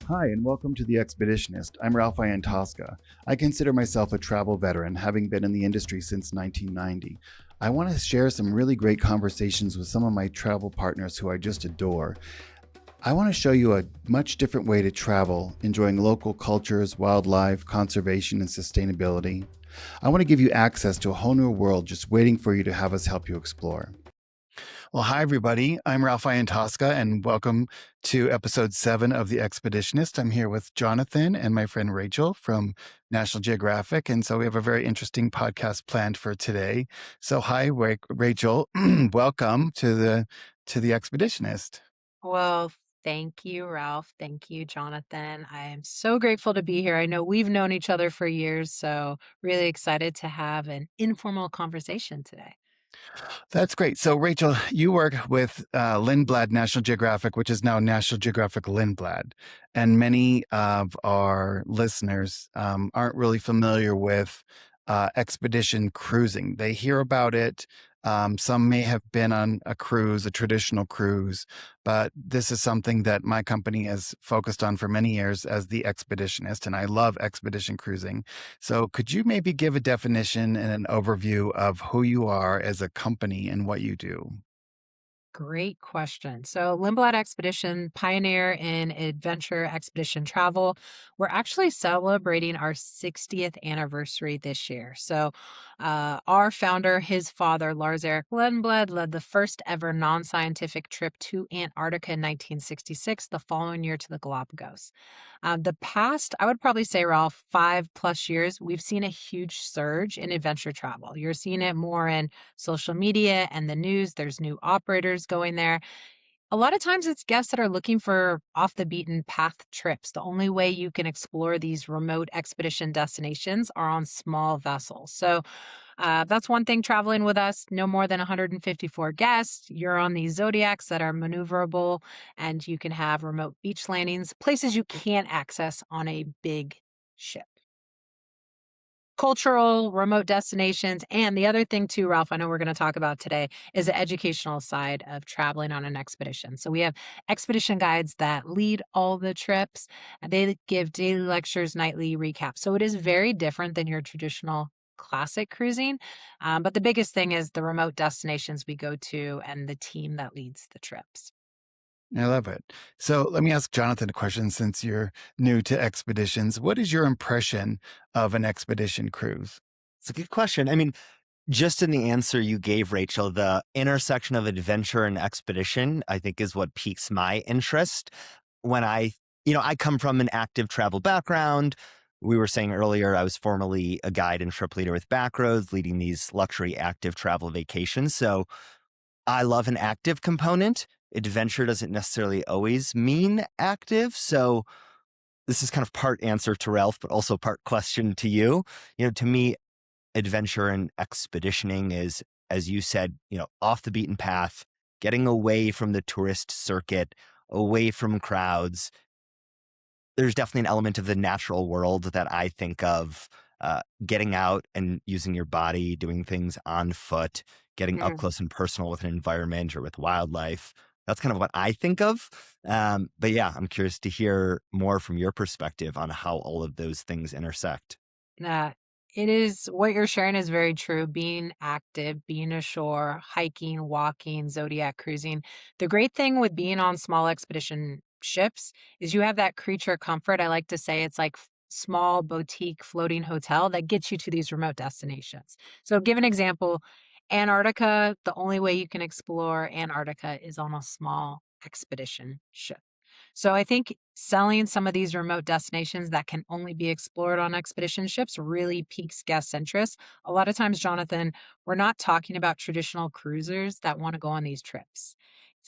Hi, and welcome to The Expeditionist. I'm Ralph Iantosca. I consider myself a travel veteran, having been in the industry since 1990. I want to share some really great conversations with some of my travel partners who I just adore. I want to show you a much different way to travel, enjoying local cultures, wildlife, conservation, and sustainability. I want to give you access to a whole new world just waiting for you to have us help you explore. Well, hi, everybody. I'm Ralph Iantosca, and welcome to episode 7 of The Expeditionist. I'm here with Jonathan and my friend Rachel from National Geographic. And so we have a very interesting podcast planned for today. So hi, Rachel. Welcome to the Expeditionist. Well, thank you, Ralph. Thank you, Jonathan. I am so grateful to be here. I know we've known each other for years, so really excited to have an informal conversation today. That's great. So, Rachel, you work with Lindblad National Geographic, which is now National Geographic Lindblad. And many of our listeners aren't really familiar with expedition cruising. They hear about it. Some may have been on a cruise, a traditional cruise, but this is something that my company has focused on for many years as the Expeditionist, and I love expedition cruising. So could you maybe give a definition and an overview of who you are as a company and what you do? Great question. So, Lindblad Expedition, pioneer in adventure expedition travel. We're actually celebrating our 60th anniversary this year. So, our founder, his father, Lars Erik Lindblad, led the first ever non scientific trip to Antarctica in 1966, the following year to the Galapagos. The past, I would probably say, Ralph, 5+ years, we've seen a huge surge in adventure travel. You're seeing it more in social media and the news. There's new operators going there. A lot of times it's guests that are looking for off the beaten path trips. The only way you can explore these remote expedition destinations are on small vessels. So that's one thing traveling with us, no more than 154 guests. You're on these zodiacs that are maneuverable and you can have remote beach landings, places you can't access on a big ship. Cultural, remote destinations. And the other thing, too, Ralph, I know we're going to talk about today is the educational side of traveling on an expedition. So we have expedition guides that lead all the trips, and they give daily lectures, nightly recaps. So it is very different than your traditional classic cruising. But the biggest thing is the remote destinations we go to and the team that leads the trips. I love it. So let me ask Jonathan a question since you're new to expeditions. What is your impression of an expedition cruise? It's a good question. I mean, just in the answer you gave, Rachel, the intersection of adventure and expedition, I think, is what piques my interest. When I come from an active travel background. We were saying earlier, I was formerly a guide and trip leader with Backroads, leading these luxury active travel vacations. So I love an active component. Adventure doesn't necessarily always mean active. So this is kind of part answer to Ralph, but also part question to you. To me, adventure and expeditioning is, as you said, off the beaten path, getting away from the tourist circuit, away from crowds. There's definitely an element of the natural world that I think of, getting out and using your body, doing things on foot, getting up close and personal with an environment or with wildlife. That's kind of what I think of. But yeah, I'm curious to hear more from your perspective on how all of those things intersect. Uh, it is what you're sharing is very true. Being active, being ashore, hiking, walking, zodiac cruising. The great thing with being on small expedition ships is you have that creature comfort. I like to say it's like small boutique floating hotel that gets you to these remote destinations. So, give an example. Antarctica, the only way you can explore Antarctica is on a small expedition ship. So I think selling some of these remote destinations that can only be explored on expedition ships really piques guest interest. A lot of times, Jonathan, we're not talking about traditional cruisers that want to go on these trips.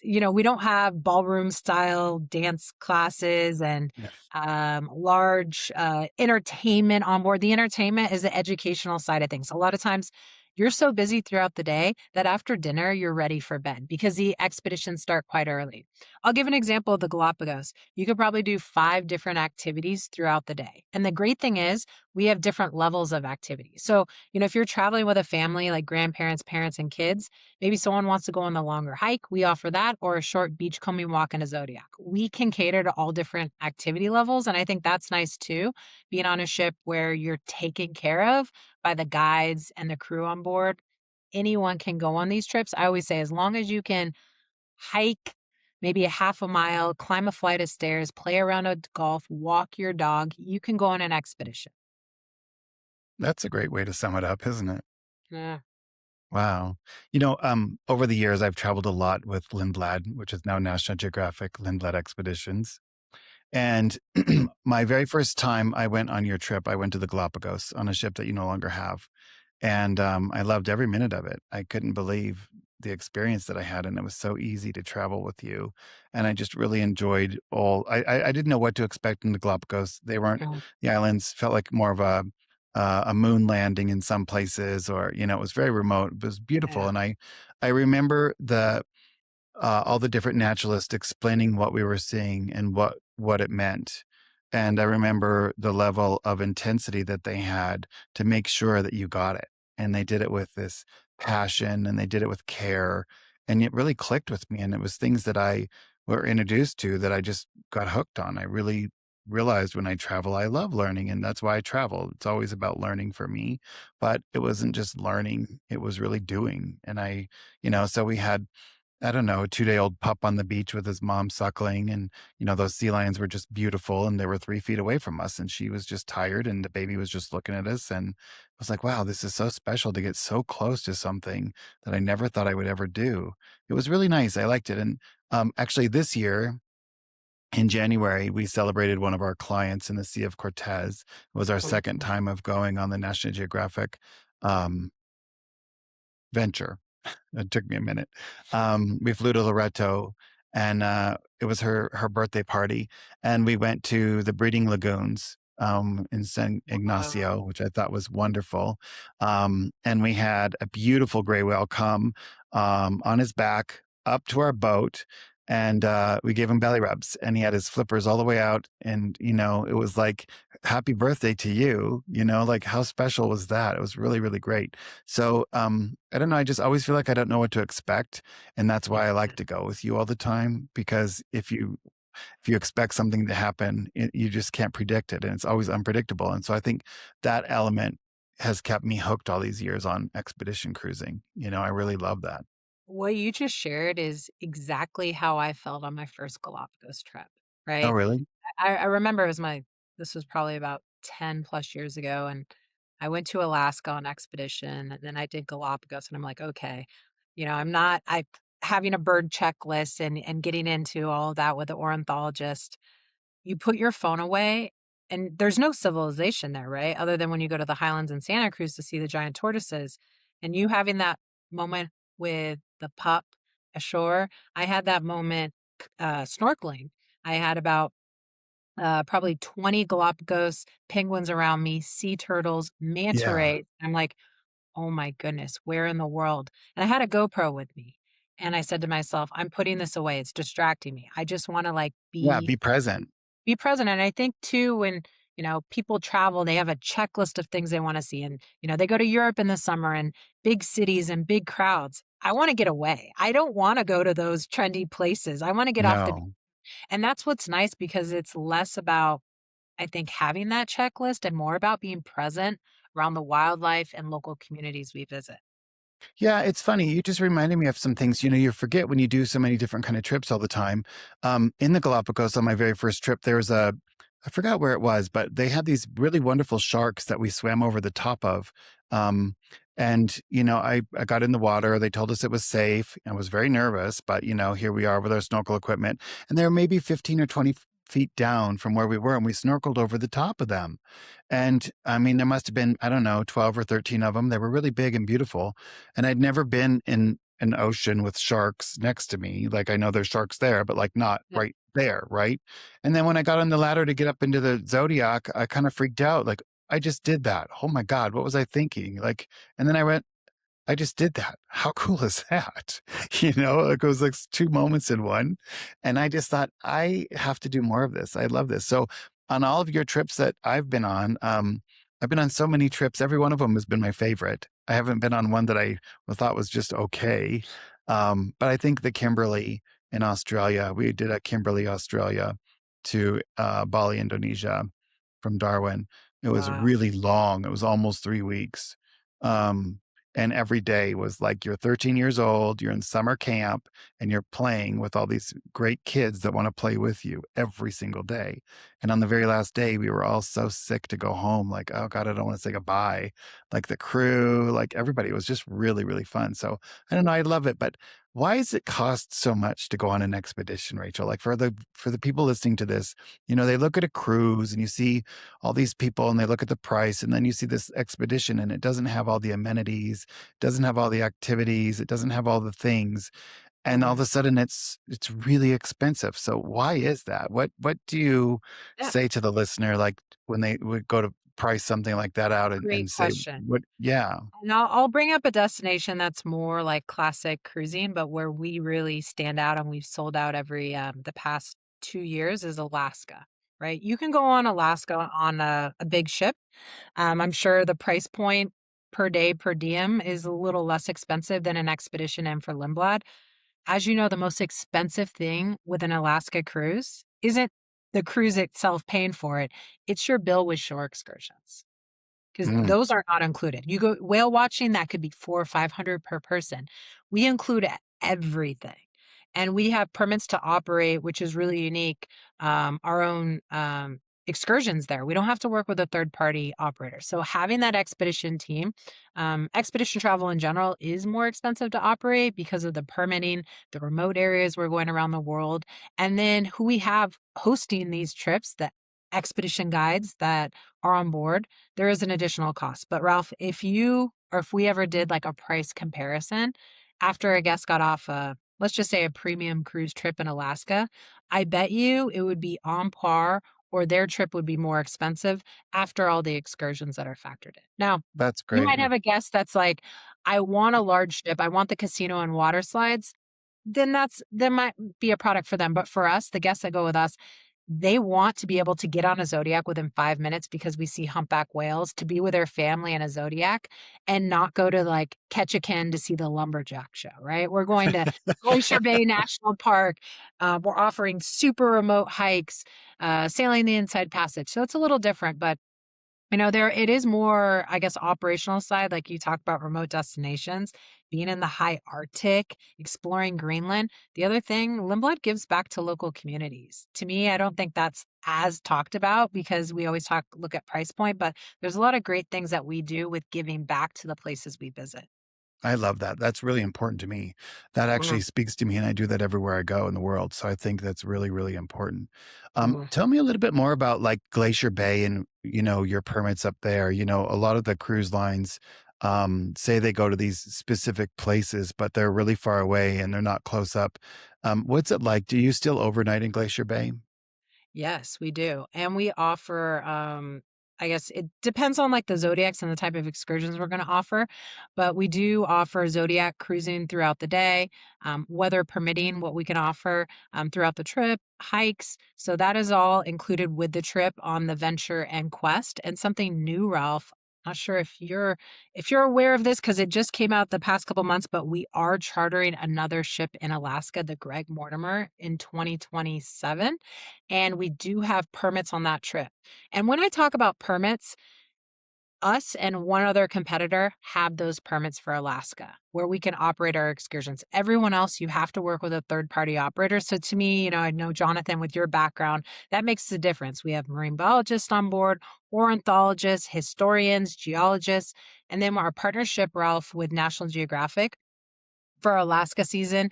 We don't have ballroom style dance classes and Yeah. large entertainment on board. The entertainment is the educational side of things. A lot of times, you're so busy throughout the day that after dinner, you're ready for bed because the expeditions start quite early. I'll give an example of the Galapagos. You could probably do 5 different activities throughout the day. And the great thing is, we have different levels of activity. So, if you're traveling with a family like grandparents, parents, and kids, maybe someone wants to go on the longer hike, we offer that, or a short beachcombing walk in a Zodiac. We can cater to all different activity levels. And I think that's nice too, being on a ship where you're taken care of by the guides and the crew on board. Anyone can go on these trips. I always say, as long as you can hike maybe a half a mile, climb a flight of stairs, play around a golf, walk your dog, you can go on an expedition. That's a great way to sum it up, isn't it? Yeah. Wow. Over the years, I've traveled a lot with Lindblad, which is now National Geographic Lindblad Expeditions. And my very first time I went on your trip, I went to the Galapagos on a ship that you no longer have. And I loved every minute of it. I couldn't believe the experience that I had, and it was so easy to travel with you. And I just really enjoyed I didn't know what to expect in the Galapagos. They weren't Yeah. the islands felt like more of a moon landing in some places, or it was very remote. It was beautiful, Yeah. and I remember the all the different naturalists explaining what we were seeing and what it meant. And I remember the level of intensity that they had to make sure that you got it. And they did it with this passion and they did it with care. And it really clicked with me. And it was things that I were introduced to that I just got hooked on. I really realized when I travel, I love learning. And that's why I travel. It's always about learning for me. But it wasn't just learning, it was really doing. And so we had I don't know, a 2-day-old pup on the beach with his mom suckling. And, those sea lions were just beautiful and they were 3 feet away from us. And she was just tired and the baby was just looking at us. And I was like, wow, this is so special to get so close to something that I never thought I would ever do. It was really nice. I liked it. And actually, this year in January, we celebrated one of our clients in the Sea of Cortez. It was our second time of going on the National Geographic um, venture. It took me a minute. We flew to Loreto, and it was her birthday party, and we went to the breeding lagoons in San Wow. Ignacio, which I thought was wonderful. And we had a beautiful gray whale come on his back up to our boat. And we gave him belly rubs, and he had his flippers all the way out. And, it was like, happy birthday to you. Like, how special was that? It was really, really great. So I don't know. I just always feel like I don't know what to expect. And that's why I like to go with you all the time, because if you expect something to happen, you just can't predict it. And it's always unpredictable. And so I think that element has kept me hooked all these years on expedition cruising. I really love that. What you just shared is exactly how I felt on my first Galapagos trip, Oh, right? really? I remember this was probably about 10 plus years ago. And I went to Alaska on expedition and then I did Galapagos. And I'm like, okay, I having a bird checklist and getting into all of that with the ornithologist. You put your phone away and there's no civilization there, right? Other than when you go to the Highlands in Santa Cruz to see the giant tortoises and you having that moment with the pup ashore. I had that moment snorkeling. I had about probably 20 Galapagos penguins around me, sea turtles, manta Yeah. rays. I'm like, oh my goodness, where in the world? And I had a GoPro with me. And I said to myself, I'm putting this away. It's distracting me. I just want to like Yeah. Be present. be present. And I think too, when, people travel, they have a checklist of things they want to see. And, they go to Europe in the summer and big cities and big crowds. I want to get away. I don't want to go to those trendy places. I want to get off the, No. and that's what's nice because it's less about, I think, having that checklist and more about being present around the wildlife and local communities we visit. Yeah, it's funny. You just reminded me of some things. You forget when you do so many different kind of trips all the time. In the Galapagos on my very first trip, there was I forgot where it was, but they had these really wonderful sharks that we swam over the top of. Um, I got in the water. They told us it was safe. I was very nervous, but here we are with our snorkel equipment, and they were maybe 15 or 20 feet down from where we were, and we snorkeled over the top of them. And I mean, there must have been, I don't know, 12 or 13 of them. They were really big and beautiful. And I'd never been in an ocean with sharks next to me. Like, I know there's sharks there, but like not Yeah. right there, right? And then when I got on the ladder to get up into the Zodiac, I kind of freaked out. Like, I just did that. Oh my God, what was I thinking? Like, and then I went, I just did that. How cool is that? Like, it was like 2 moments in one. And I just thought, I have to do more of this. I love this. So on all of your trips that I've been on, I've been on so many trips. Every one of them has been my favorite. I haven't been on one that I thought was just okay. But I think the Kimberley in Australia, we did a Kimberley, Australia to Bali, Indonesia from Darwin. It was Wow. really long. It was almost 3 weeks. Um, and every day was like you're 13 years old, you're in summer camp, and you're playing with all these great kids that want to play with you every single day. And on the very last day, we were all so sick to go home. Like, oh God, I don't want to say goodbye. Like the crew, like everybody, it was just really, really fun. So I don't know, I love it. But why does it cost so much to go on an expedition, Rachel? Like for the people listening to this, they look at a cruise and you see all these people and they look at the price, and then you see this expedition and it doesn't have all the amenities, doesn't have all the activities, it doesn't have all the things, and all of Mhm. a sudden it's really expensive. So why is that? What do you Yeah, say to the listener, like when they would go to price something like that out great and say question. what? Yeah, And I'll bring up a destination that's more like classic cruising, but where we really stand out and we've sold out every the past 2 years is Alaska. Right, you can go on Alaska on a big ship. I'm sure the price point per day per diem is a little less expensive than an expedition and for Lindblad. As you know, the most expensive thing with an Alaska cruise isn't the cruise itself paying for it, it's your bill with shore excursions, because mm, those are not included. You go whale watching, that could be 4 or 500 per person. We include everything. And we have permits to operate, which is really unique, our own excursions there. We don't have to work with a third party operator. So having that expedition team, expedition travel in general is more expensive to operate because of the permitting, the remote areas we're going around the world, and then who we have hosting these trips, the expedition guides that are on board. There is an additional cost. But Ralph, if we ever did like a price comparison after a guest got off let's just say a premium cruise trip in Alaska, I bet you it would be on par or their trip would be more expensive after all the excursions that are factored in. Now, that's you great. might have a guest that's like, I want a large ship, I want the casino and water slides. Then that might be a product for them. But for us, the guests that go with us, they want to be able to get on a Zodiac within 5 minutes because we see humpback whales, to be with their family in a Zodiac and not go to like Ketchikan to see the lumberjack show, right? We're going to Glacier Bay National Park. We're offering super remote hikes, sailing the Inside Passage. So it's a little different, but there it is more, I guess, operational side, like you talk about remote destinations, being in the high Arctic, exploring Greenland. The other thing, Lindblad gives back to local communities. To me, I don't think that's as talked about because we always look at price point, but there's a lot of great things that we do with giving back to the places we visit. I love that. That's really important to me. That actually Mhm, speaks to me, and I do that everywhere I go in the world. So I think that's really, really important. mhm. Tell me a little bit more about like Glacier Bay and your permits up there. A lot of the cruise lines say they go to these specific places, but they're really far away and they're not close up. What's it like? Do you still overnight in Glacier Bay? Yes, we do. And we offer, I guess it depends on like the zodiacs and the type of excursions we're going to offer, but we do offer zodiac cruising throughout the day, weather permitting, what we can offer throughout the trip, hikes. So that is all included with the trip on the Venture and Quest. And something new, Ralph. Not sure if you're aware of this because it just came out the past couple months, but we are chartering another ship in Alaska, the Greg Mortimer, in 2027, and we do have permits on that trip. And when I talk about permits, us and one other competitor have those permits for Alaska where we can operate our excursions. Everyone else, you have to work with a third party operator. So to me, I know Jonathan, with your background, that makes the difference. We have marine biologists on board, ornithologists, historians, geologists, and then our partnership, Ralph, with National Geographic for Alaska season,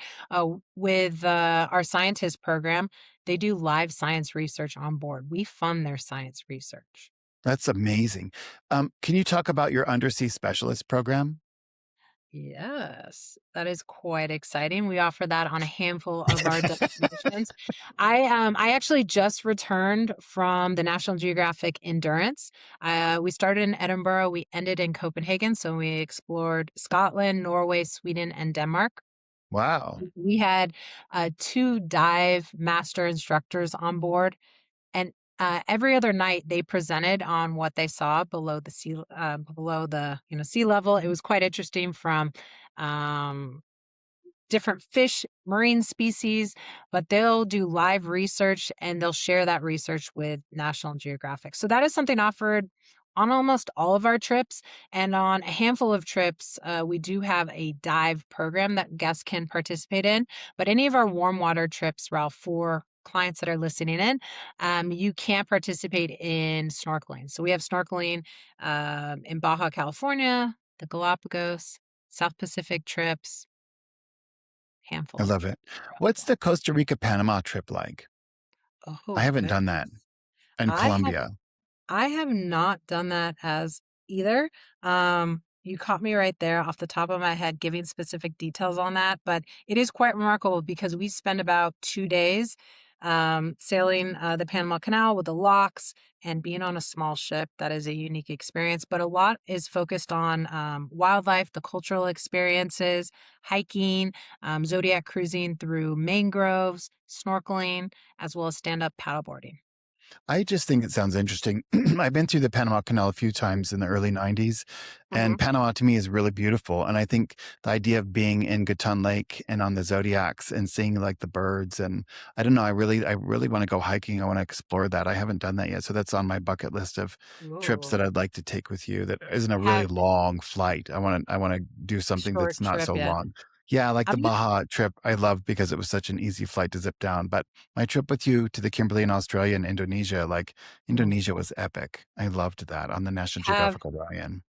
with our scientist program. They do live science research on board. We fund their science research. That's amazing. Can you talk about your undersea specialist program? Yes, that is quite exciting. We offer that on a handful of our destinations. I actually just returned from the National Geographic Endurance. We started in Edinburgh, we ended in Copenhagen, so we explored Scotland, Norway, Sweden, and Denmark. Wow. We had two dive master instructors on board, and every other night they presented on what they saw below the sea level. It was quite interesting from um, different fish, marine species, but they'll do live research and they'll share that research with National Geographic. So that is something offered on almost all of our trips. And on a handful of trips, we do have a dive program that guests can participate in. But any of our warm water trips, Ralph, for clients that are listening in, you can't participate in snorkeling. So we have snorkeling in Baja California, the Galapagos, South Pacific trips, I handful love it. throughout What's that. the Costa Rica Panama trip like? I Oh, haven't done that. goodness. And I have Colombia. I have not done that as either. You caught me right there off the top of my head giving specific details on that, but it is quite remarkable because we spend about 2 days sailing the Panama Canal with the locks and being on a small ship. That is a unique experience, but a lot is focused on wildlife, the cultural experiences, hiking, zodiac cruising through mangroves, snorkeling, as well as stand-up paddleboarding. I just think it sounds interesting. I've been through the Panama Canal a few times in the early 90s, and Panama to me is really beautiful. And I think the idea of being in Gatun Lake and on the Zodiacs and seeing like the birds, and I don't know, I really want to go hiking. I want to explore that. I haven't done that yet. So that's on my bucket list of trips Ooh. that I'd like to take with you that isn't a really Have long flight. I want to do something short that's not trip, so yeah. long. Yeah, like the I'm gonna Baja trip, I loved because it was such an easy flight to zip down. But my trip with you to the Kimberley in Australia and Indonesia, like mhm. Indonesia was epic. I loved that on the National have Geographic Orion.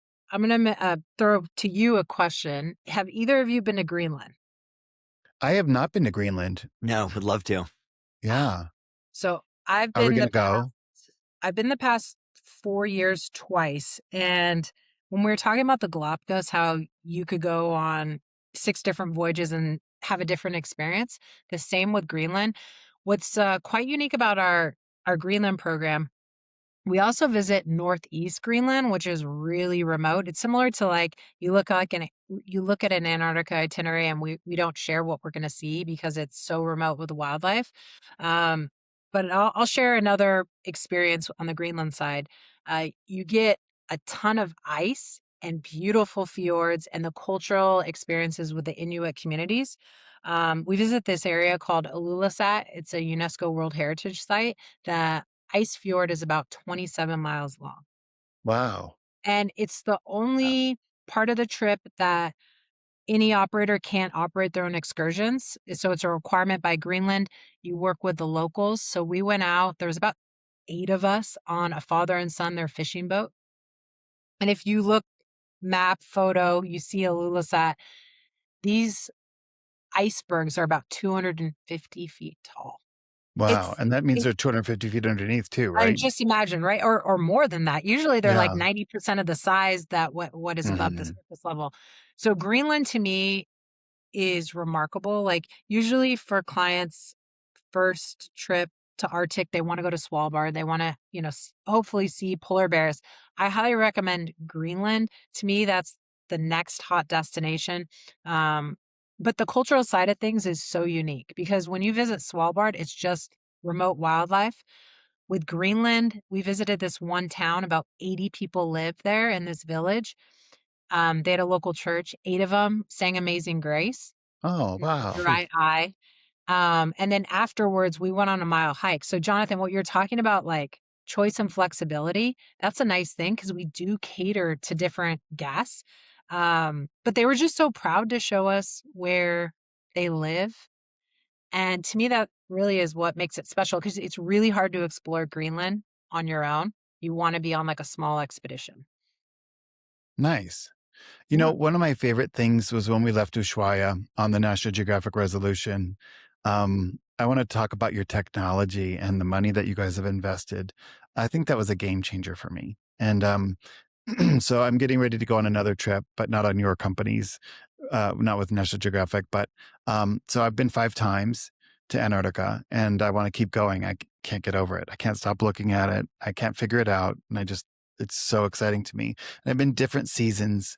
throw to you a question. Have either of you been to Greenland? I have not been to Greenland. No, would love to. Yeah. So I've Are we been going to go? the past 4 years twice, and when we were talking about the Galapagos, how you could go on 6 different voyages and have a different experience, the same with Greenland. What's, quite unique about our Greenland program, we also visit Northeast Greenland, which is really remote. It's similar to, like, you look at an Antarctica itinerary and we don't share what we're gonna see because it's so remote with the wildlife. Um, but I'll share another experience on the Greenland side. You get a ton of ice and beautiful fjords and the cultural experiences with the Inuit communities. We visit this area called Ilulissat. It's a UNESCO World Heritage Site that Ice Fjord is about 27 miles long, Wow. and it's the Uh, only part of the trip that any operator can't operate their own excursions, so it's a requirement by Greenland. You work with the locals, so we went out, there was about 8 of us on a father and son, their fishing boat, and if you look map, photo, you see Ilulissat, these icebergs are about 250 feet tall. Wow. It's And that means it they're 250 feet underneath too, I mean, right? just imagine, right? Or more than that. Usually they're like Yeah. 90% of the size that what is above the Hmm. surface level. So Greenland to me is remarkable. Like usually for clients first trip to Arctic, they want to go to Svalbard. They want to, hopefully see polar bears. I highly recommend Greenland. To me, that's the next hot destination. Um, but the cultural side of things is so unique because when you visit Svalbard, it's just remote wildlife. With Greenland, we visited this one town, about 80 people lived there in this village. They had a local church, 8 of them sang Amazing Grace, Oh, wow. Dry Eye. And then afterwards, we went on a mile hike. So, Jonathan, what you're talking about, like choice and flexibility, that's a nice thing because we do cater to different guests. But they were just so proud to show us where they live. And to me, that really is what makes it special because it's really hard to explore Greenland on your own. You want to be on like a small expedition. Nice. Yeah. One of my favorite things was when we left Ushuaia on the National Geographic Resolution. I want to talk about your technology and the money that you guys have invested. I think that was a game changer for me. And so I'm getting ready to go on another trip, but not on your company's, not with National Geographic. But so I've been 5 times to Antarctica, and I want to keep going. Can't get over it. I can't stop looking at it. I can't figure it out, and it's so exciting to me. And I've been different seasons.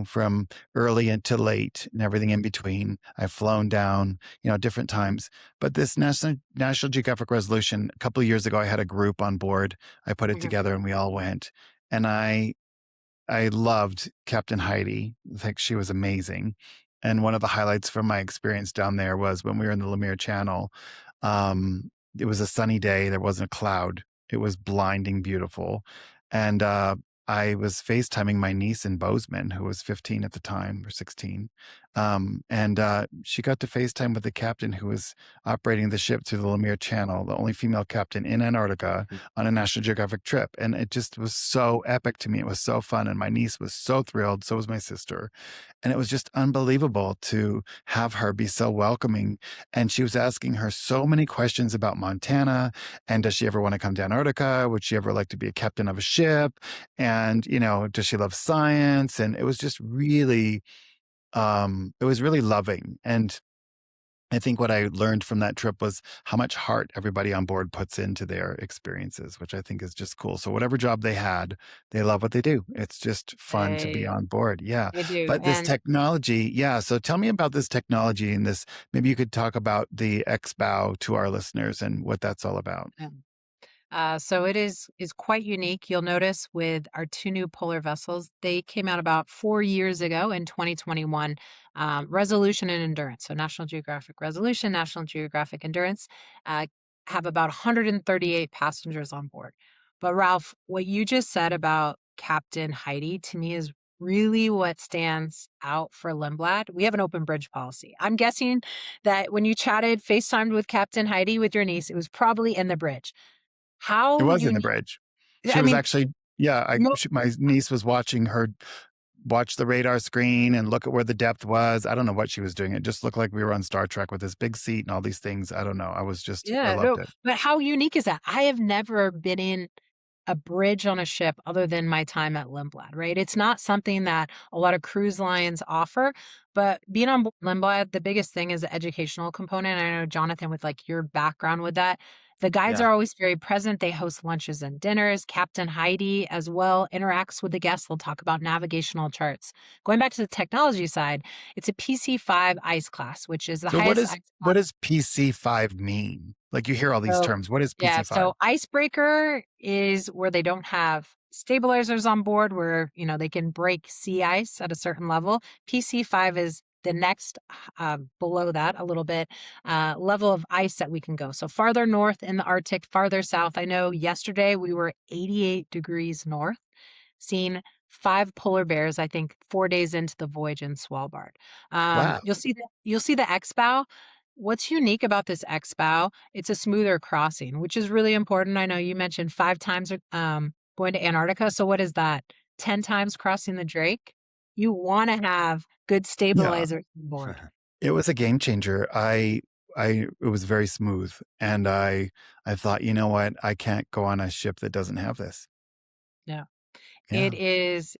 from early into late and everything in between. I've flown down, different times. But this National Geographic Resolution, a couple of years ago, I had a group on board. I put it Mhm. together and we all went. And I loved Captain Heidi. I think she was amazing. And one of the highlights from my experience down there was when we were in the Lemire Channel. It was a sunny day. There wasn't a cloud. It was blinding beautiful. And I was FaceTiming my niece in Bozeman, who was 15 at the time or 16. And she got to FaceTime with the captain who was operating the ship through the Lemire Channel, the only female captain in Antarctica on a National Geographic trip. And it just was so epic to me. It was so fun. And my niece was so thrilled. So was my sister. And it was just unbelievable to have her be so welcoming. And she was asking her so many questions about Montana. And does she ever want to come to Antarctica? Would she ever like to be a captain of a ship? And, does she love science? And it was just really, it was really loving. And I think what I learned from that trip was how much heart everybody on board puts into their experiences, which I think is just cool. So whatever job they had, they love what they do. It's just fun to be They on board. Yeah. they do, But this and technology, yeah. So tell me about this technology and this. Maybe you could talk about the X-Bow to our listeners and what that's all about. So it is quite unique. You'll notice with our two new polar vessels, they came out about 4 years ago in 2021. Resolution and Endurance. So National Geographic Resolution, National Geographic Endurance uh, have about 138 passengers on board. But Ralph, what you just said about Captain Heidi to me is really what stands out for Lindblad. We have an open bridge policy. I'm guessing that when you chatted, FaceTimed with Captain Heidi with your niece, it was probably in the bridge. It How was in the unique. bridge. She I was mean, actually, yeah. mo My niece was watching her watch the radar screen and look at where the depth was. I don't know what she was doing. It just looked like we were on Star Trek with this big seat and all these things. I don't know. I yeah, loved no, it. but how unique is that? I have never been in a bridge on a ship other than my time at Lindblad, right? It's not something that a lot of cruise lines offer, but being on board Lindblad, the biggest thing is the educational component. I know Jonathan, with like your background with that, the guides Yeah. are always very present. They host lunches and dinners. Captain Heidi as well interacts with the guests. They'll talk about navigational charts. Going back to the technology side, it's a PC5 ice class, which is the So highest ice what class. does PC5 mean? Like you hear all these So, terms. What is yeah, PC5? so icebreaker is where they don't have stabilizers on board where, they can break sea ice at a certain level. PC5 is the next below that a little bit level of ice that we can go. So farther north in the Arctic, farther south. I know yesterday we were 88 degrees north, seeing 5 polar bears, I think 4 days into the voyage in Svalbard. Wow. You'll see the X-bow. What's unique about this X-bow, it's a smoother crossing, which is really important. I know you mentioned 5 times going to Antarctica. So what is that? 10 times crossing the Drake? You want to have good Yeah. stabilizers on board. It was a game changer. It was very smooth. And I thought, you know what? I can't go on a ship that doesn't have this. Yeah. It Yeah. is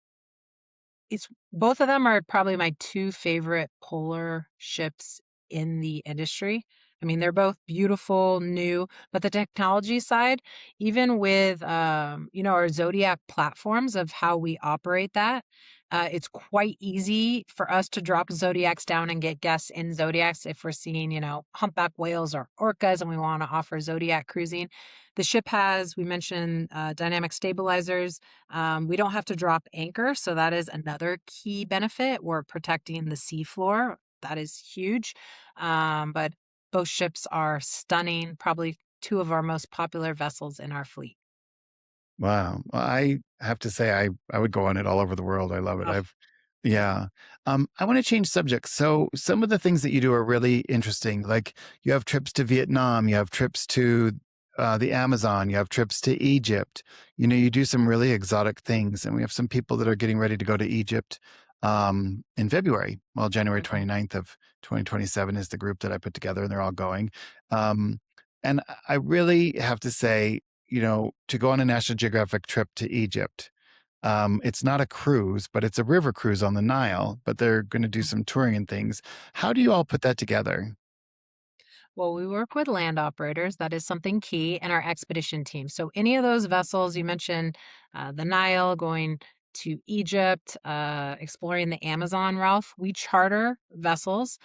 It's both of them are probably my 2 favorite polar ships in the industry. I mean, they're both beautiful, new, but the technology side, even with, our Zodiac platforms of how we operate that, it's quite easy for us to drop Zodiacs down and get guests in Zodiacs if we're seeing, humpback whales or orcas and we wanna offer Zodiac cruising. The ship has, we mentioned, dynamic stabilizers. We don't have to drop anchor, so that is another key benefit. We're protecting the seafloor. That is huge. But both ships are stunning, probably two of our most popular vessels in our fleet. Wow. Well, I have to say, I would go on it all over the world. I love it. Oh, Yeah. I want to change subjects. So some of the things that you do are really interesting. Like you have trips to Vietnam, you have trips to the Amazon, you have trips to Egypt. You do some really exotic things. And we have some people that are getting ready to go to Egypt in February. Well, January mhm. 29th of 2027 is the group that I put together, and they're all going. Um, and I really have to say, to go on a National Geographic trip to Egypt, it's not a cruise, but it's a river cruise on the Nile, but they're going to do some touring and things. How do you all put that together? Well, we work with land operators. That is something key in our expedition team. So, any of those vessels you mentioned, the Nile going to Egypt, exploring the Amazon, Ralph. We charter vessels.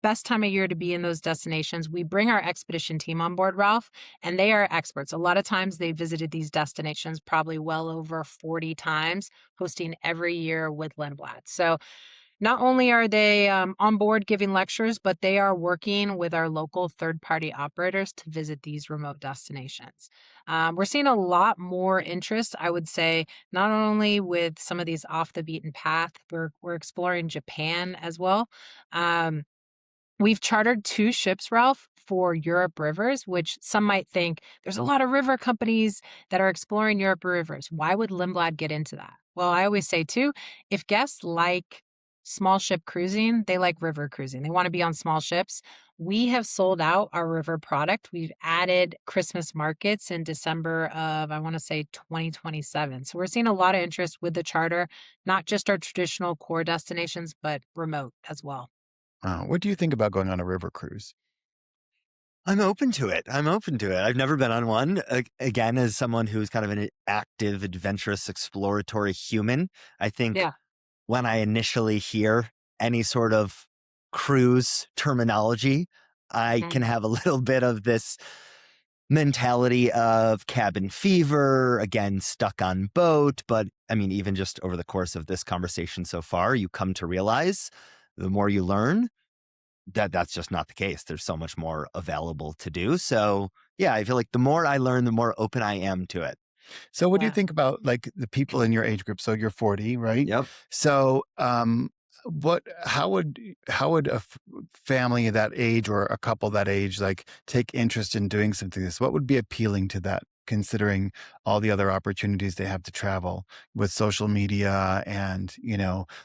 Best time of year to be in those destinations. We bring our expedition team on board, Ralph, and they are experts. A lot of times they visited these destinations probably well over 40 times, hosting every year with Lindblad. So not only are they on board giving lectures, but they are working with our local third party operators to visit these remote destinations. We're seeing a lot more interest, I would say, not only with some of these off the beaten path, we're exploring Japan as well. Um, We've chartered 2 ships, Ralph, for Europe rivers, which some might think there's a lot of river companies that are exploring Europe rivers. Why would Lindblad get into that? Well, I always say too, if guests like small ship cruising, they like river cruising. They want to be on small ships. We have sold out our river product. We've added Christmas markets in December of, I want to say, 2027. So we're seeing a lot of interest with the charter, not just our traditional core destinations, but remote as well. What do you think about going on a river cruise? I'm open to it. I'm open to it. I've never been on one. Again, as someone who's kind of an active, adventurous, exploratory human, I think Yeah. when I initially hear any sort of cruise terminology, I Mhm. can have a little bit of this mentality of cabin fever, again, stuck on boat. But I mean, even just over the course of this conversation so far, you come to realize the more you learn, that's just not the case. There's so much more available to do. So yeah, I feel like the more I learn, the more open I am to it. So what do you Yeah. think about like the people in your age group? So you're 40, right? Yep. So what how would a family that age or a couple that age like take interest in doing something like this? What would be appealing to that considering all the other opportunities they have to travel with social media and,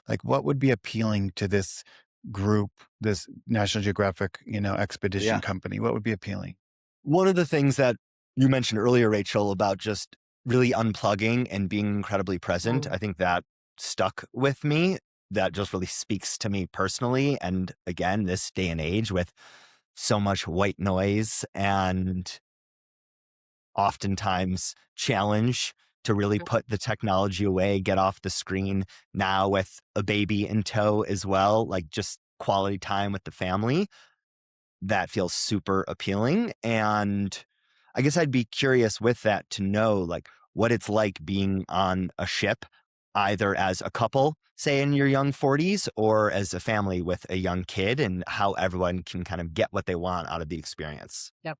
like what would be appealing to this group, this National Geographic, expedition Yeah. company? What would be appealing? One of the things that you mentioned earlier, Rachel, about just really unplugging and being incredibly present, Mm. I think that stuck with me. That just really speaks to me personally. And again, this day and age with so much white noise and oftentimes challenge to really put the technology away, get off the screen now with a baby in tow as well, like just quality time with the family. That feels super appealing. And I guess I'd be curious with that to know like what it's like being on a ship, either as a couple, say in your young 40s, or as a family with a young kid, and how everyone can kind of get what they want out of the experience. Yep.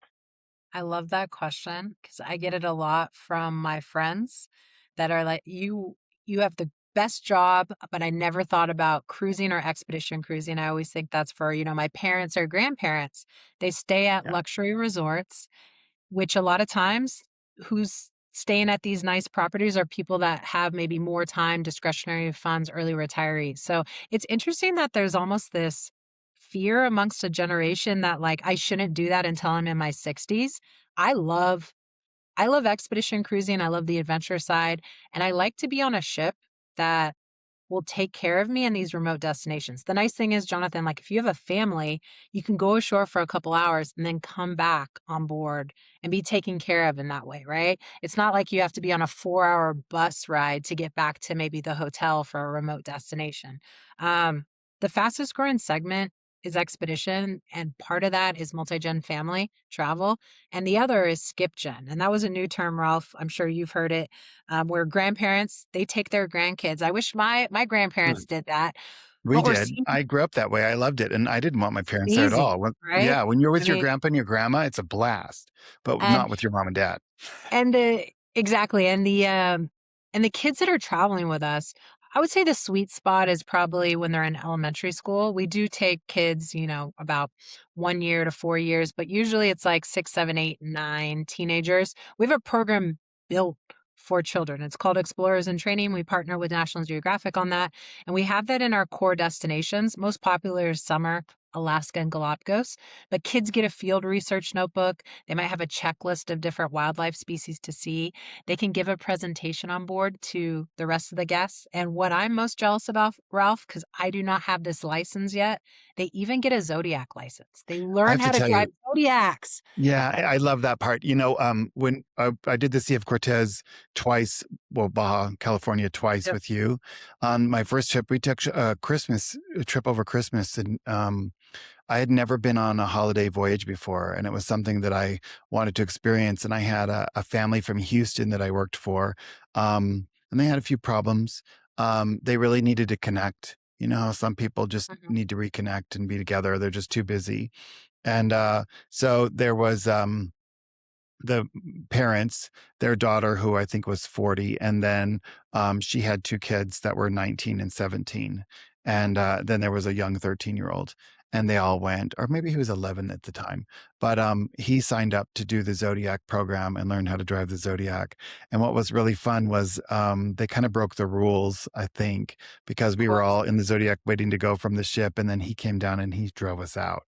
I love that question because I get it a lot from my friends that are like, you have the best job, but I never thought about cruising or expedition cruising. I always think that's for, my parents or grandparents. They stay at Yeah. luxury resorts, which a lot of times who's staying at these nice properties are people that have maybe more time, discretionary funds, early retirees. So it's interesting that there's almost this fear amongst a generation that like I shouldn't do that until I'm in my 60s. I love I love expedition cruising. I love the adventure side, and I like to be on a ship that will take care of me in these remote destinations. The nice thing is, Jonathan, like if you have a family, you can go ashore for a couple hours and then come back on board and be taken care of in that way, right? It's not like you have to be on a 4-hour bus ride to get back to maybe the hotel for a remote destination. Um, the fastest growing segment is expedition, and part of that is multi-gen family travel, and the other is skip gen. And that was a new term, Ralph. I'm sure you've heard it where grandparents they take their grandkids. I wish my grandparents did that, We but we're did. seeing I grew up that way. I loved it, and I didn't want my parents there at amazing, all. right? Yeah, when you're I with your mean, grandpa and your grandma, it's a blast, but and not with your mom and dad. And the exactly, and the kids that are traveling with us, I would say the sweet spot is probably when they're in elementary school. We do take kids, about 1 year to 4 years, but usually it's like 6, 7, 8, 9 teenagers. We have a program built for children. It's called Explorers in Training. We partner with National Geographic on that, and we have that in our core destinations. Most popular is summer. Alaska and Galapagos. But kids get a field research notebook. They might have a checklist of different wildlife species to see. They can give a presentation on board to the rest of the guests. And what I'm most jealous about, Ralph, because I do not have this license yet, they even get a Zodiac license. They I learn have to how to tell drive you, Zodiacs. yeah, I love that part. When I did the Sea of Cortez twice, well, Baja California twice Yep. with you. On my first trip, we took a trip over Christmas, and I had never been on a holiday voyage before, and it was something that I wanted to experience. And I had a family from Houston that I worked for, and they had a few problems. They really needed to connect. You know, how some people just Mhm. need to reconnect and be together. They're just too busy. And so there was the parents, their daughter, who I think was 40, and then she had two kids that were 19 and 17. And then there was a young 13-year-old, and they all went, or maybe he was 11 at the time. But he signed up to do the Zodiac program and learn how to drive the Zodiac. And what was really fun was they kind of broke the rules, I think, because Of we were course. all in the Zodiac waiting to go from the ship, and then he came down and he drove us out,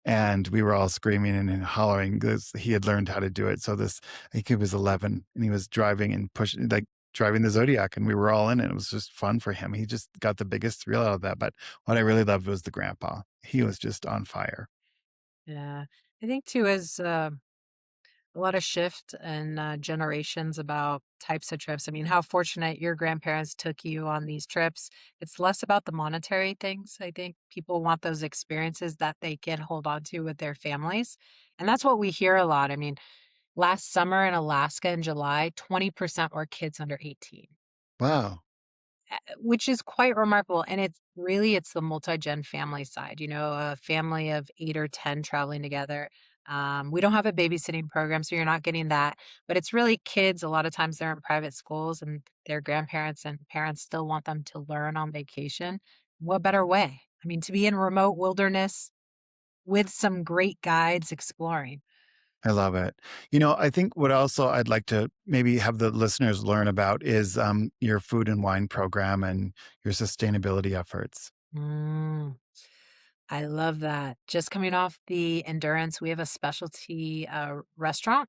and we were all screaming and hollering because he had learned how to do it. So I think he was 11, and he was driving and pushing, like driving the Zodiac, and we were all in it. It was just fun for him. He just got the biggest thrill out of that. But what I really loved was the grandpa. He was just on fire. Yeah. I think too is a lot of shift in generations about types of trips. I mean, how fortunate your grandparents took you on these trips. It's less about the monetary things. I think people want those experiences that they can hold on to with their families. And that's what we hear a lot. I mean, last summer in Alaska in July, 20% were kids under 18. Wow. Which is quite remarkable, and it's the multi-gen family side, you know, a family of 8 or 10 traveling together. We don't have a babysitting program, so you're not getting that, but it's really kids, a lot of times they're in private schools, and their grandparents and parents still want them to learn on vacation. What better way? I mean, to be in remote wilderness with some great guides exploring. I love it. I think what also I'd like to maybe have the listeners learn about is your food and wine program and your sustainability efforts. Mm. I love that. Just coming off the endurance, we have a specialty restaurant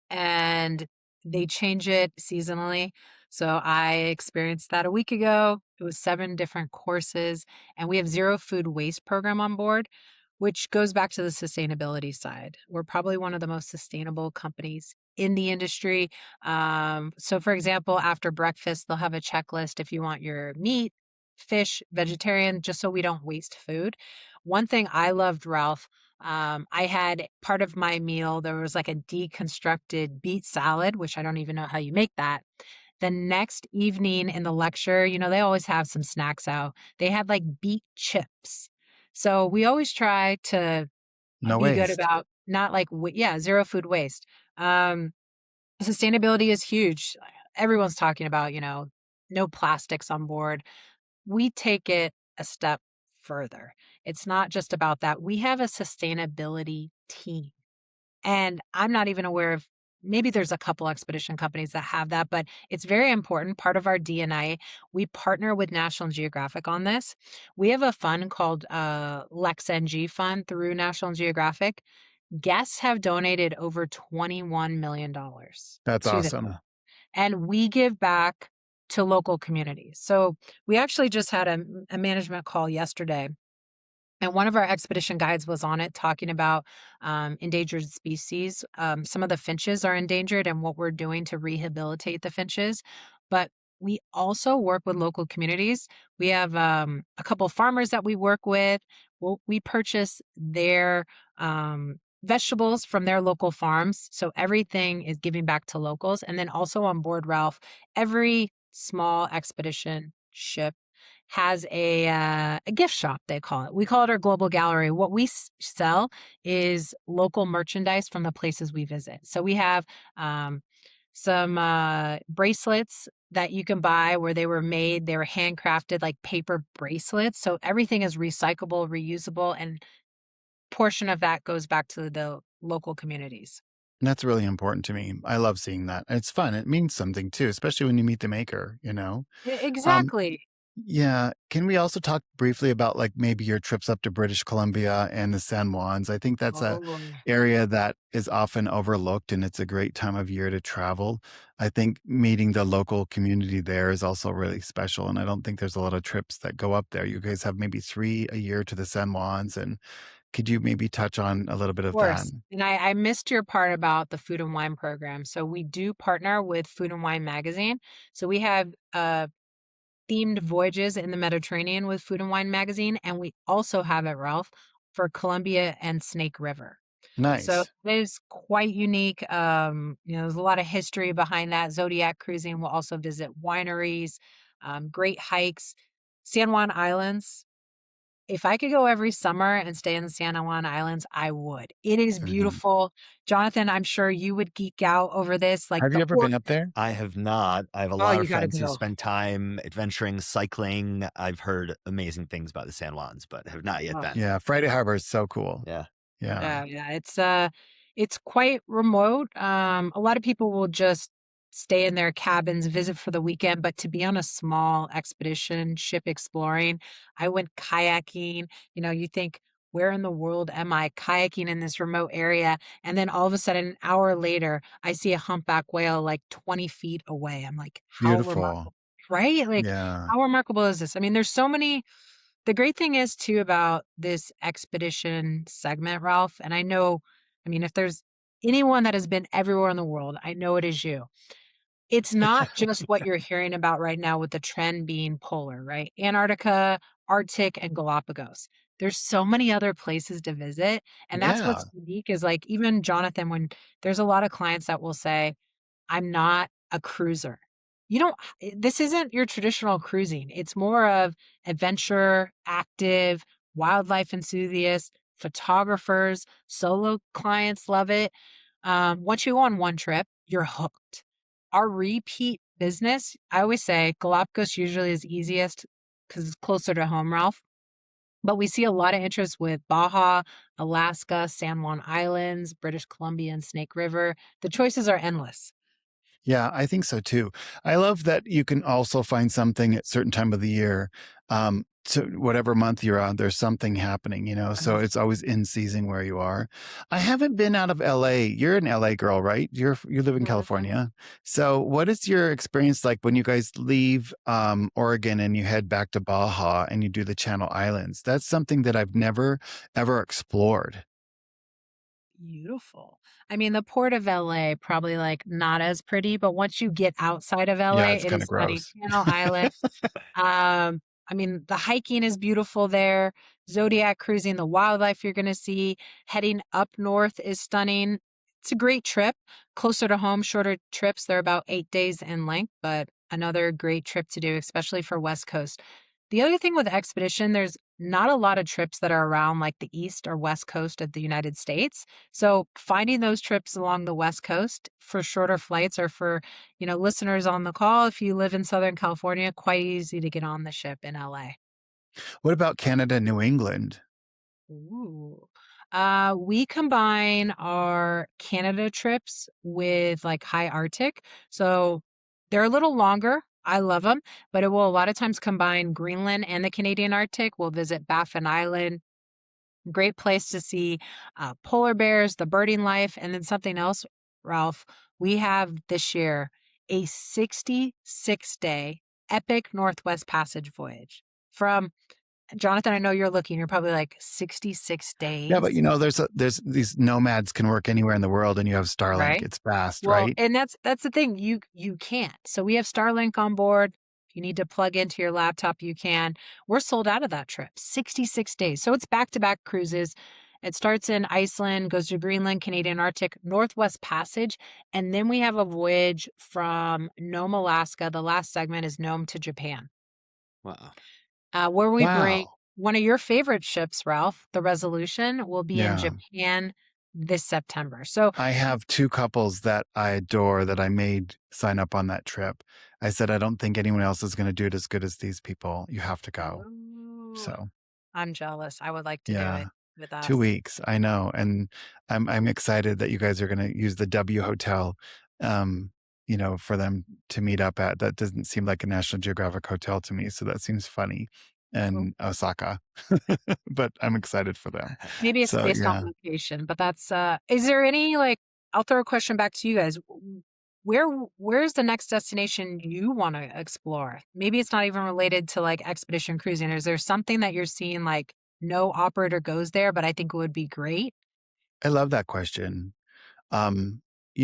and they change it seasonally. So I experienced that a week ago. It was 7 different courses, and we have zero food waste program on board, which goes back to the sustainability side. We're probably one of the most sustainable companies in the industry. So, for example, after breakfast, they'll have a checklist if you want your meat, fish, vegetarian, just so we don't waste food. One thing I loved, Ralph, I had part of my meal, there was like a deconstructed beet salad, which I don't even know how you make that. The next evening in the lecture, you know, they always have some snacks out. They had like beet chips. So we always try to No be good waste. about not like, yeah, zero food waste. Um, Sustainability is huge. Everyone's talking about, you know, no plastics on board. We take it a step further. It's not just about that. We have a sustainability team. And I'm not even aware of, maybe there's a couple expedition companies that have that, but it's very important. Part of our DNA, we partner with National Geographic on this. We have a fund called LexNG Fund through National Geographic. Guests have donated over $21 million That's to the, awesome. and we give back to local communities. So we actually just had a management call yesterday, and one of our expedition guides was on it talking about endangered species. Some of the finches are endangered and what we're doing to rehabilitate the finches. But we also work with local communities. We have a couple farmers that we work with. We purchase their vegetables from their local farms. So everything is giving back to locals. And then also on board, Ralph, every small expedition ship has a gift shop, they call it. We call it our global gallery. What we sell is local merchandise from the places we visit. So we have some bracelets that you can buy where they were handcrafted like paper bracelets. So everything is recyclable, reusable, and portion of that goes back to the local communities. And that's really important to me. I love seeing that. It's fun. It means something too, especially when you meet the maker. Um, Exactly. Yeah. Can we also talk briefly about like maybe your trips up to British Columbia and the San Juans? I think that's a Oh, area that is often overlooked and it's a great time of year to travel. I think meeting the local community there is also really special. And I don't think there's a lot of trips that go up there. You guys have maybe 3 a year to the San Juans. And could you maybe touch on a little bit of of that? course. And I missed your part about the food and wine program. So we do partner with Food and Wine Magazine. So we have themed voyages in the Mediterranean with Food and Wine Magazine, and we also have it, Ralph, for Columbia and Snake River. So Nice. it is quite unique. There's a lot of history behind that. Zodiac cruising will also visit wineries, great hikes. San Juan Islands. If I could go every summer and stay in the San Juan Islands, I would. It is Mhm. beautiful. Jonathan, I'm sure you would geek out over this. Like Have the you ever port. been up there? I have not. I have a Oh, lot you of got to friends who go. spend time adventuring, cycling. I've heard amazing things about the San Juans, but have not yet been. Yeah. Friday Harbor is so cool. Yeah. Yeah. Yeah, yeah, it's quite remote. A lot of people will just stay in their cabins, visit for the weekend, but to be on a small expedition, ship exploring, I went kayaking. You think, where in the world am I kayaking in this remote area? And then all of a sudden, an hour later, I see a humpback whale like 20 feet away. I'm like, how Beautiful. remarkable, right? Like, Yeah. how remarkable is this? I mean, there's so many. The great thing is too about this expedition segment, Ralph, and I mean, if there's anyone that has been everywhere in the world, I know it is you. It's not just what you're hearing about right now with the trend being polar, right? Antarctica, Arctic, and Galapagos. There's so many other places to visit. And that's Yeah. what's unique is like even Jonathan, when there's a lot of clients that will say, I'm not a cruiser. You don't this isn't your traditional cruising. It's more of adventure, active, wildlife enthusiasts, photographers, solo clients love it. Once you go on one trip, you're hooked. Our repeat business, I always say Galapagos usually is easiest because it's closer to home, Ralph. But we see a lot of interest with Baja, Alaska, San Juan Islands, British Columbia, and Snake River. The choices are endless. Yeah, I think so too. I love that you can also find something at certain time of the year. So whatever month you're on, there's something happening, so it's always in season where you are. I haven't been out of LA. You're an LA girl, right? You live in Mhm. California. So what is your experience like when you guys leave Oregon and you head back to Baja and you do the Channel Islands? That's something that I've never ever explored. Beautiful. I mean, the port of LA, probably like not as pretty, but once you get outside of Yeah, LA, it's it kind of is stunning. gross. Channel Island. I mean, the hiking is beautiful there. Zodiac cruising, the wildlife you're going to see. Heading up north is stunning. It's a great trip. Closer to home, shorter trips. They're about 8 days in length, but another great trip to do, especially for West Coast. The other thing with Expedition, there's not a lot of trips that are around like the East or West Coast of the United States. So finding those trips along the West Coast for shorter flights or for listeners on the call, if you live in Southern California, quite easy to get on the ship in LA. What about Canada, New England? Ooh. We combine our Canada trips with like high Arctic. So they're a little longer. I love them, but it will a lot of times combine Greenland and the Canadian Arctic. We'll visit Baffin Island. Great place to see polar bears, the birding life, and then something else, Ralph. We have this year a 66-day epic Northwest Passage voyage from Jonathan. I know you're looking, you're probably like 66 Yeah, but days, there's these nomads can work anywhere in the world and you have Starlink. right? It's fast, Well, right? and that's the thing, you can't. So we have Starlink on board. If you need to plug into your laptop, you can. We're sold out of that trip, 66 days. So it's back-to-back cruises. It starts in Iceland, goes to Greenland, Canadian Arctic, Northwest Passage, and then we have a voyage from Nome, Alaska. The last segment is Nome to Japan, Wow. where we bring Wow. one of your favorite ships, Ralph, the Resolution, will be in Yeah. Japan this September. So I have 2 couples that I adore that I made sign up on that trip. I said, "I don't think anyone else is gonna do it as good as these people. You have to go." oh, So, I'm jealous. I would like to do yeah, it with 2 us. weeks. I know, and I'm excited that you guys are gonna use the W Hotel. Um, for them to meet up at. That doesn't seem like a National Geographic hotel to me, so that seems funny. Well, And Osaka, but I'm excited for them. maybe it's So based on yeah, location, but that's is there any like I'll throw a question back to you guys. Where where's the next destination you want to explore? Maybe it's not even related to like expedition cruising. Is there something that you're seeing like no operator goes there, but I think it would be great? I love that question. Um,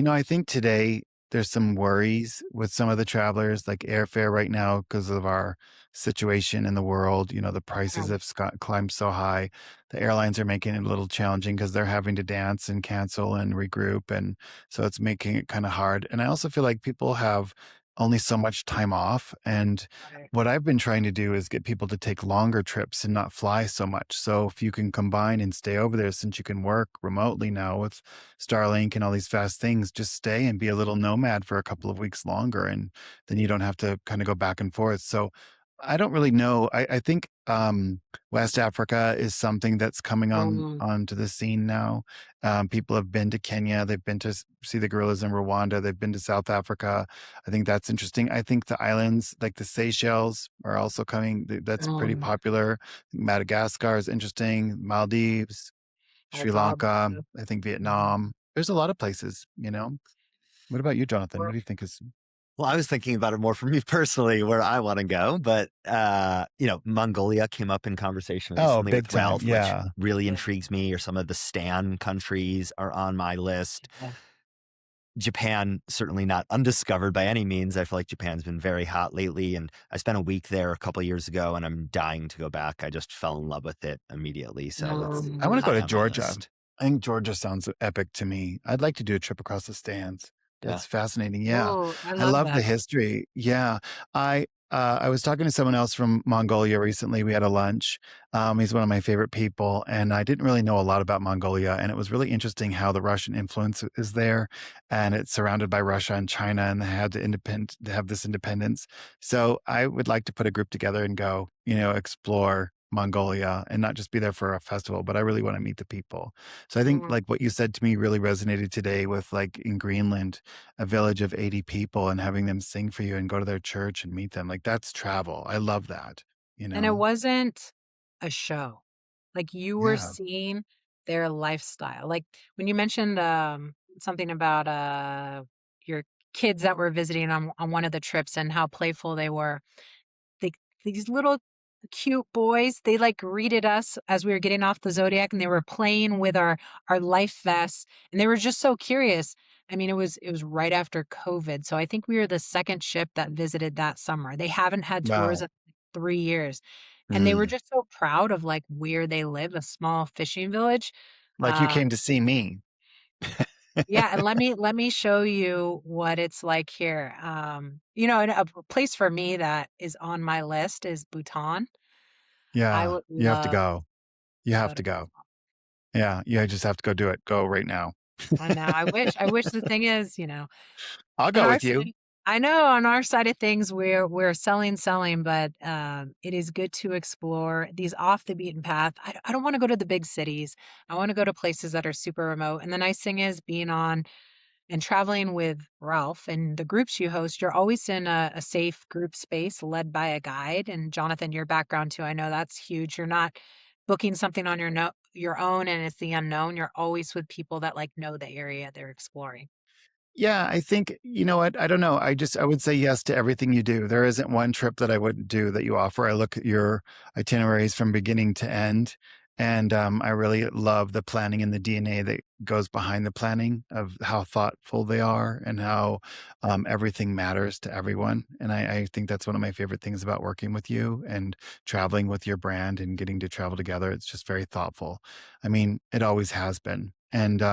I think today there's some worries with some of the travelers, like airfare right now, because of our situation in the world. The prices Um, have climbed so high. The airlines are making it a little challenging because they're having to dance and cancel and regroup. And so it's making it kind of hard. And I also feel like people have only so much time off. And Right. what I've been trying to do is get people to take longer trips and not fly so much. So if you can combine and stay over there, since you can work remotely now with Starlink and all these fast things, just stay and be a little nomad for a couple of weeks longer. And then you don't have to kind of go back and forth. So I don't really know. I think West Africa is something that's coming Um, onto the scene now. People have been to Kenya. They've been to see the gorillas in Rwanda. They've been to South Africa. I think that's interesting. I think the islands like the Seychelles are also coming. That's pretty um, popular. Madagascar is interesting. Maldives, Sri that's all. Lanka, I think Mhm. Vietnam. There's a lot of places. What about you, Jonathan? What Or- do you think is Well, I was thinking about it more for me personally, where I want to go, but Mongolia came up in conversation Oh, recently big with time. Ralph, which Yeah. really Yeah. intrigues me, or some of the Stan countries are on my list. Yeah. Japan, certainly not undiscovered by any means. I feel like Japan's been very hot lately, and I spent a week there a couple years ago, and I'm dying to go back. I just fell in love with it immediately, so it's I want to go high to on my Georgia. list. I think Georgia sounds epic to me. I'd like to do a trip across the stands. Yeah. That's fascinating. Yeah. Oh, I I love love the that. history. Yeah. I was talking to someone else from Mongolia recently. We had a lunch. He's one of my favorite people, and I didn't really know a lot about Mongolia. And it was really interesting how the Russian influence is there, and it's surrounded by Russia and China, and they have this independence. So I would like to put a group together and go, explore Mongolia and not just be there for a festival, but I really want to meet the people. So I think Mm. like what you said to me really resonated today with like in Greenland, a village of 80 people and having them sing for you and go to their church and meet them. Like that's travel. I love that, you And it know? wasn't a show. Like you were Yeah. seeing their lifestyle. Like when you mentioned something about your kids that were visiting on one of the trips and how playful they were. They these little cute boys, they like greeted us as we were getting off the Zodiac and they were playing with our life vests and they were just so curious. I mean, it was right after COVID. So I think we were the second ship that visited that summer. They haven't had tours Wow. in 3 years. And they were Mm. just so proud of like where they live, a small fishing village. Like you Uh came to see me. yeah, and let me show you what it's like here. And a place for me that is on my list is Bhutan. I Yeah. would You have to love go. You to go have to to go. Bhutan. Yeah. Yeah. just have to go do it. Go right now. I know. I wish the thing is, I'll on go our with you. side, I know on our side of things we're selling, but it is good to explore these off the beaten path. I don't want to go to the big cities. I want to go to places that are super remote. And the nice thing is being on and traveling with Ralph and the groups you host, you're always in a safe group space led by a guide. And Jonathan, your background too, I know that's huge. You're not booking something on your own and it's the unknown. You're always with people that like know the area they're exploring. Yeah, I think, you know what? I don't know. I would say yes to everything you do. There isn't one trip that I wouldn't do that you offer. I look at your itineraries from beginning to end, and I really love the planning and the DNA that goes behind the planning of how thoughtful they are and how everything matters to everyone. And I think that's one of my favorite things about working with you and traveling with your brand and getting to travel together. It's just very thoughtful. I mean, it always has been. And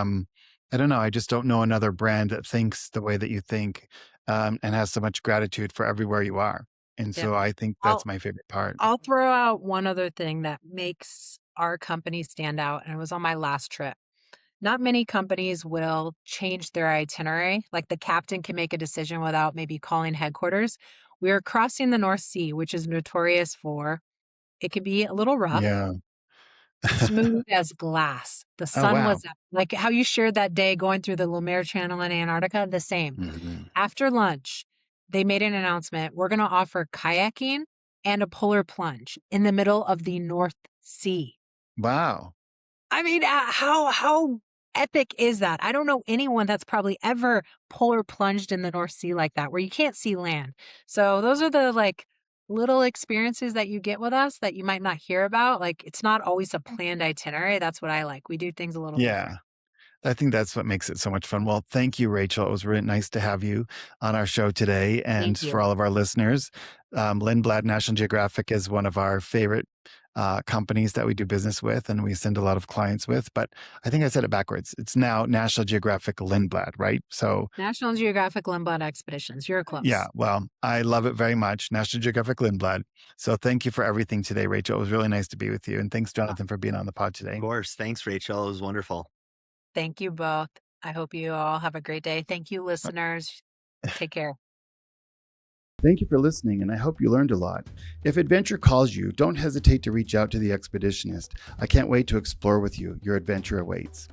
I don't know. I just don't know another brand that thinks the way that you think, and has so much gratitude for everywhere you are. And Yeah. so I think that's I'll my favorite part. I'll throw out one other thing that makes our company stand out, and it was on my last trip. Not many companies will change their itinerary. Like the captain can make a decision without maybe calling headquarters. We are crossing the North Sea, which is notorious for it can be a little rough. Yeah, smooth as glass. The Oh, sun wow. was up. Like how you shared that day going through the Lumiere Channel in Antarctica, the same. Mhm. After lunch, they made an announcement. We're going to offer kayaking and a polar plunge in the middle of the North Sea. Wow. I mean, how epic is that? I don't know anyone that's probably ever polar plunged in the North Sea like that, where you can't see land. So those are the like little experiences that you get with us that you might not hear about. Like it's not always a planned itinerary. That's what I like. We do things a little different. Yeah. I think that's what makes it so much fun. Well, thank you, Rachel. It was really nice to have you on our show today. And Thank for you. all of our listeners, Lindblad National Geographic is one of our favorite companies that we do business with and we send a lot of clients with. But I think I said it backwards. It's now National Geographic Lindblad, right? So, National Geographic Lindblad Expeditions. You're yeah, close. well, I love it very much. National Geographic Lindblad. So, thank you for everything today, Rachel. It was really nice to be with you. And thanks, Jonathan, for being on the pod today. Of course. Thanks, Rachel. It was wonderful. Thank you both. I hope you all have a great day. Thank you, listeners. Take care. Thank you for listening, and I hope you learned a lot. If adventure calls you, don't hesitate to reach out to the Expeditionist. I can't wait to explore with you. Your adventure awaits.